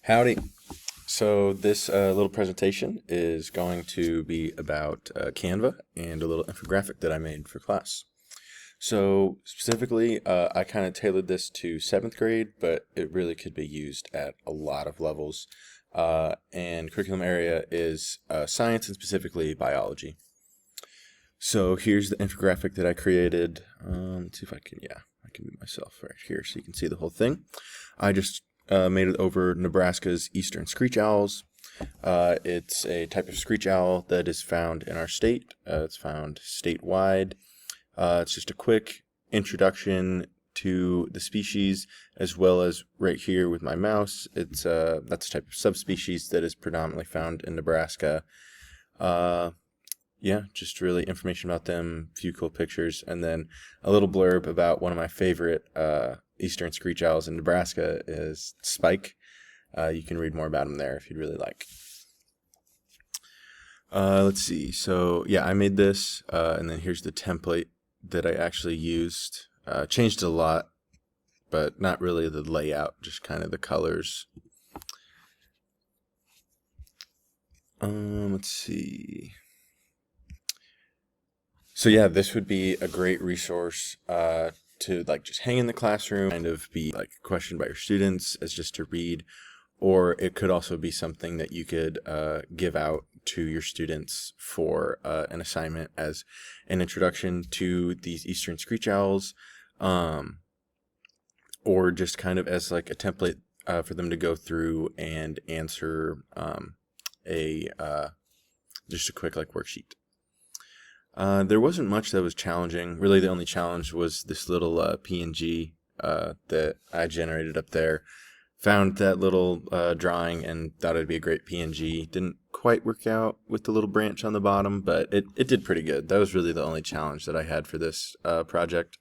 Howdy. So this little presentation is going to be about Canva and a little infographic that I made for class. So specifically, I kind of tailored this to 7th grade, but it really could be used at a lot of levels. And curriculum area is science and specifically biology. So here's the infographic that I created. Let's see if I can, I can move myself right here so you can see the whole thing. I just made it over Nebraska's eastern screech owls. It's a type of screech owl that is found in our state. It's found statewide. It's just a quick introduction to the species, as well as right here with my mouse. It's that's a type of subspecies that is predominantly found in Nebraska. Yeah, just really information about them, a few cool pictures, and then a little blurb about one of my favorite eastern screech owls in Nebraska is Spike. You can read more about him there if you'd really like. Let's see. So yeah, I made this, and then here's the template that I actually used. Changed it a lot, but not really the layout, just kind of the colors. Let's see. So yeah, this would be a great resource to like just hang in the classroom, kind of be like questioned by your students as just to read, or it could also be something that you could give out to your students for an assignment as an introduction to these eastern screech owls, or just kind of as like a template for them to go through and answer a just a quick like worksheet. There wasn't much that was challenging. Really, the only challenge was this little PNG that I generated up there. Found that little drawing and thought it'd be a great PNG. Didn't quite work out with the little branch on the bottom, but it did pretty good. That was really the only challenge that I had for this project.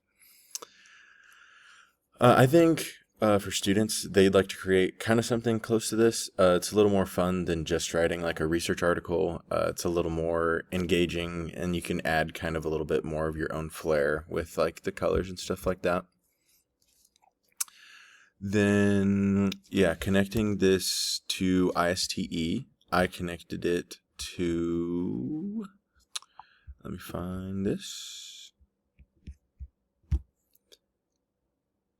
I think for students, they'd like to create kind of something close to this. It's a little more fun than just writing like a research article. It's a little more engaging, and you can add kind of a little bit more of your own flair with like the colors and stuff like that. Then, yeah, connecting this to ISTE, I connected it to, let me find this.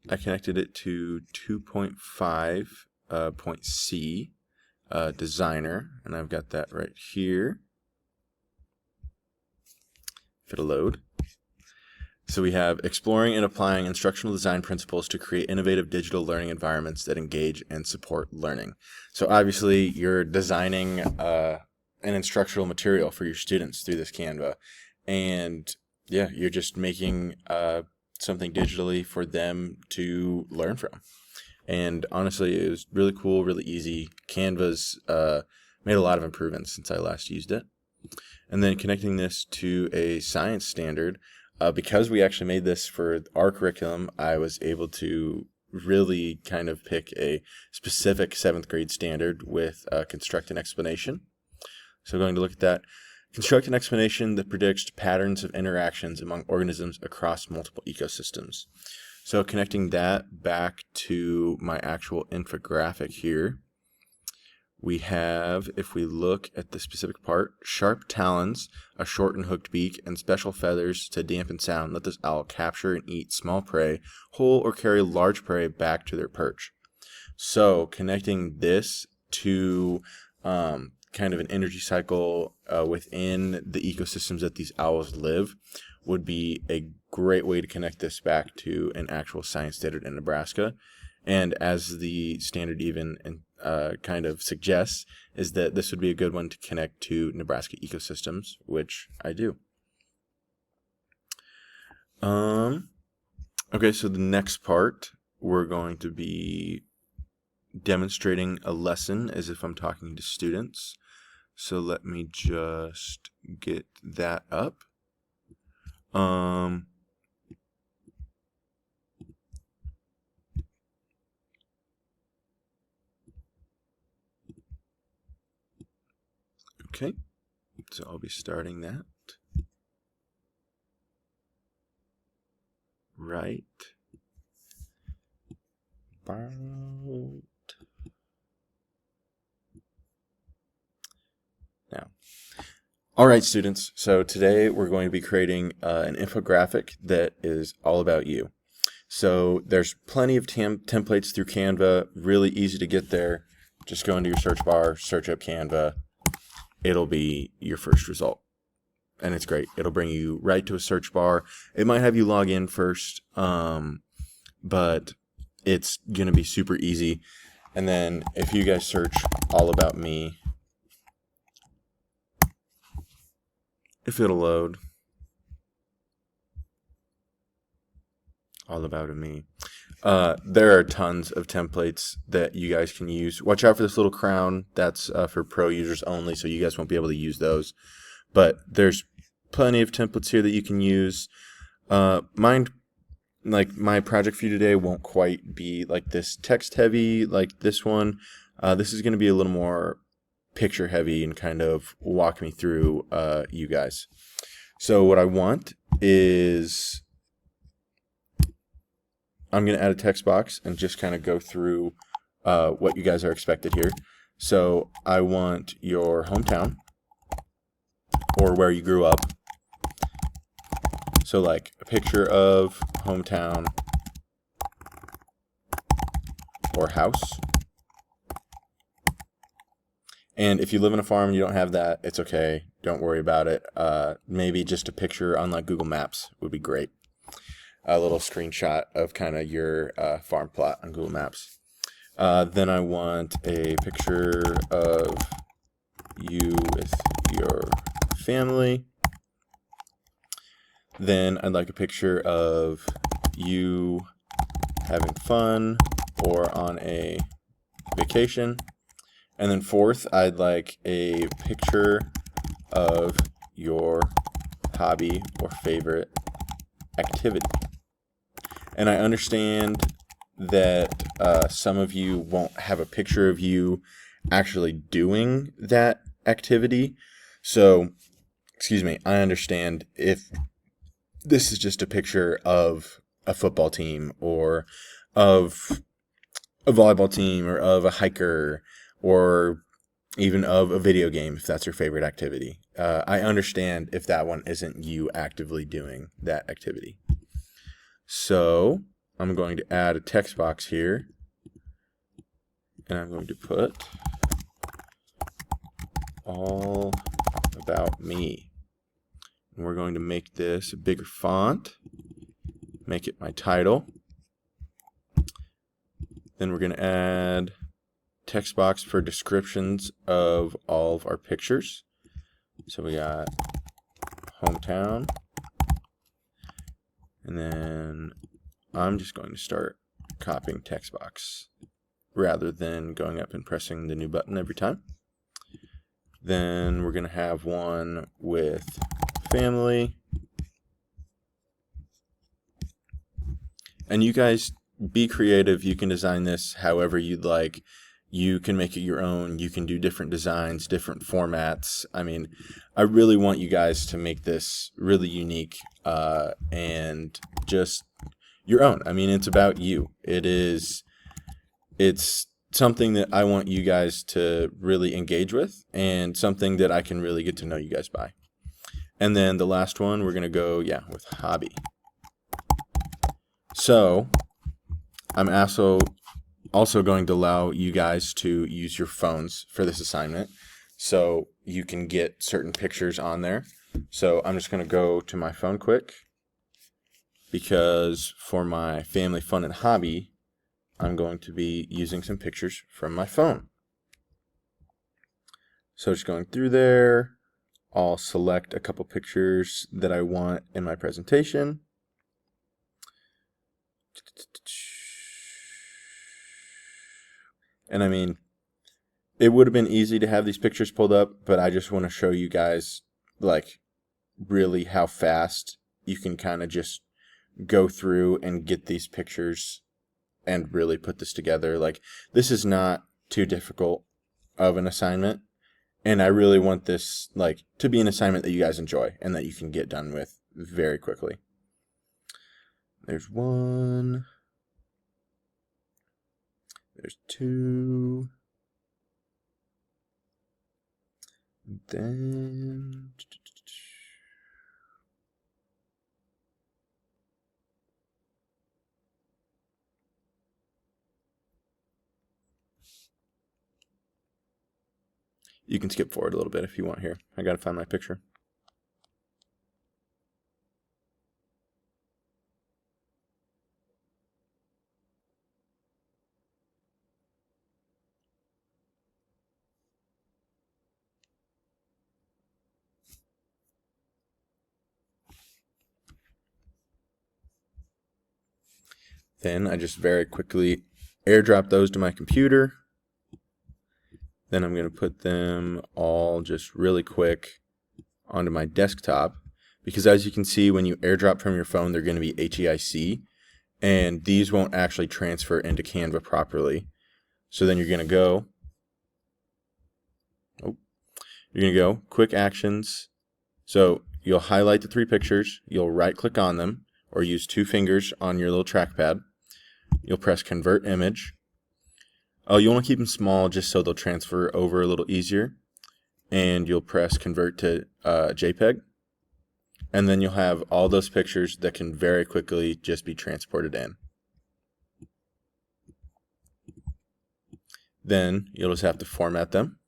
I connected it to 2.5 point C designer, and I've got that right here. If it'll load. So we have exploring and applying instructional design principles to create innovative digital learning environments that engage and support learning. So obviously you're designing an instructional material for your students through this Canva, and yeah, you're just making something digitally for them to learn from. And honestly, it was really cool, really easy. Canva's made a lot of improvements since I last used it. And then connecting this to a science standard, because we actually made this for our curriculum, I was able to really kind of pick a specific 7th grade standard with construct an explanation. So going to look at that. Construct an explanation that predicts patterns of interactions among organisms across multiple ecosystems. So connecting that back to my actual infographic here, we have, if we look at the specific part, sharp talons, a short and hooked beak, and special feathers to dampen sound let this owl capture and eat small prey, whole or carry large prey back to their perch. So connecting this to kind of an energy cycle within the ecosystems that these owls live would be a great way to connect this back to an actual science standard in Nebraska. And as the standard even kind of suggests, is that this would be a good one to connect to Nebraska ecosystems, which I do. Okay, so the next part, we're going to be demonstrating a lesson as if I'm talking to students. So let me just get that up. Okay, so I'll be starting that right about now. All right, students. So today we're going to be creating an infographic that is all about you. So there's plenty of templates through Canva, really easy to get there. Just go into your search bar, search up Canva. It'll be your first result. And it's great. It'll bring you right to a search bar. It might have you log in first, but it's going to be super easy. And then if you guys search all about me, if it'll load, all about me. There are tons of templates that you guys can use. Watch out for this little crown. That's for pro users only, so you guys won't be able to use those. But there's plenty of templates here that you can use. Mine, like my project for you today, won't quite be like this text heavy like this one. This is going to be a little more picture heavy and kind of walk me through you guys. So what I want is I'm going to add a text box and just kind of go through what you guys are expected here. So I want your hometown or where you grew up. So like a picture of hometown or house. And if you live in a farm and you don't have that, it's okay. Don't worry about it. Maybe just a picture on like Google Maps would be great. A little screenshot of kind of your farm plot on Google Maps. Then I want a picture of you with your family. Then I'd like a picture of you having fun or on a vacation. And then fourth, I'd like a picture of your hobby or favorite activity. And I understand that some of you won't have a picture of you actually doing that activity. So, excuse me, I understand if this is just a picture of a football team or of a volleyball team or of a hiker or even of a video game, if that's your favorite activity. I understand if that one isn't you actively doing that activity. So I'm going to add a text box here, and I'm going to put all about me. And we're going to make this a bigger font, make it my title. Then we're going to add text box for descriptions of all of our pictures. So we got hometown, and then I'm just going to start copying text box rather than going up and pressing the new button every time. Then we're going to have one with family. And you guys be creative. You can design this however you'd like. You can make it your own. You can do different designs, different formats. I mean, I really want you guys to make this really unique and just your own. I mean, it's about you. It's something that I want you guys to really engage with and something that I can really get to know you guys by. And then the last one, we're going to go, with hobby. So I'm also going to allow you guys to use your phones for this assignment so you can get certain pictures on there. So I'm just going to go to my phone quick because for my family fun and hobby, I'm going to be using some pictures from my phone. So just going through there, I'll select a couple pictures that I want in my presentation. And I mean, it would have been easy to have these pictures pulled up, but I just want to show you guys like really how fast you can kind of just go through and get these pictures and really put this together. Like, this is not too difficult of an assignment, and I really want this like to be an assignment that you guys enjoy and that you can get done with very quickly. There's one. There's two. Then you can skip forward a little bit if you want here. I gotta find my picture. Then I just very quickly airdrop those to my computer. Then I'm going to put them all just really quick onto my desktop, because as you can see, when you airdrop from your phone, they're going to be HEIC, and these won't actually transfer into Canva properly. So then you're going to go, quick actions. So you'll highlight the 3 pictures, you'll right click on them, or use 2 fingers on your little trackpad. You'll press convert image. Oh, you want to keep them small just so they'll transfer over a little easier. And you'll press convert to JPEG. And then you'll have all those pictures that can very quickly just be transported in. Then you'll just have to format them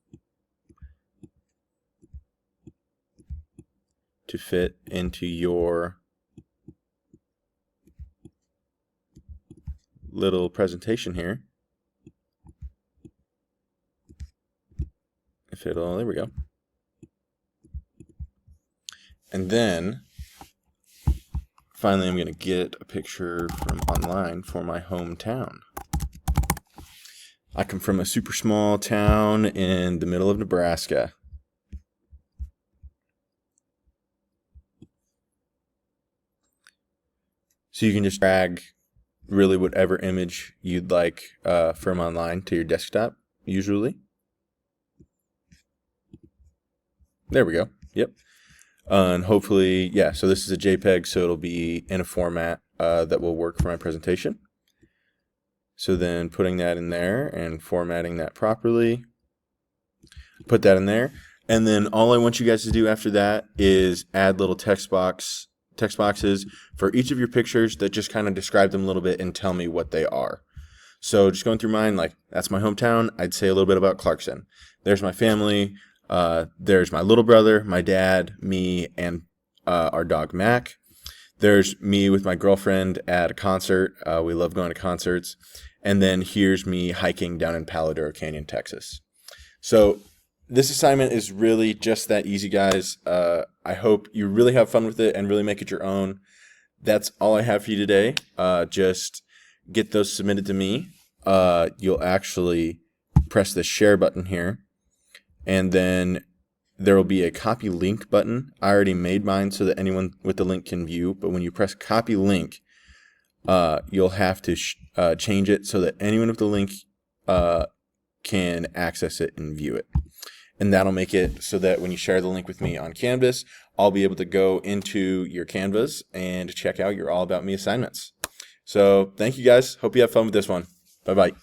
to fit into your little presentation here. There we go. And then finally I'm going to get a picture from online for my hometown. I come from a super small town in the middle of Nebraska. So you can just drag really whatever image you'd like from online to your desktop, usually. There we go. Yep. And hopefully, yeah, so this is a JPEG, so it'll be in a format that will work for my presentation. So then putting that in there and formatting that properly, put that in there. And then all I want you guys to do after that is add little text boxes for each of your pictures that just kind of describe them a little bit and tell me what they are. So just going through mine, like, that's my hometown. I'd say a little bit about Clarkson. There's my family. There's my little brother, my dad, me, and our dog Mac. There's me with my girlfriend at a concert. We love going to concerts. And then here's me hiking down in Palo Duro Canyon, Texas. So this assignment is really just that easy, guys. I hope you really have fun with it and really make it your own. That's all I have for you today. Just get those submitted to me. You'll actually press the share button here, and then there will be a copy link button. I already made mine so that anyone with the link can view, but when you press copy link, you'll have to change it so that anyone with the link can access it and view it. And that'll make it so that when you share the link with me on Canvas, I'll be able to go into your Canvas and check out your All About Me assignments. So thank you guys. Hope you have fun with this one. Bye-bye.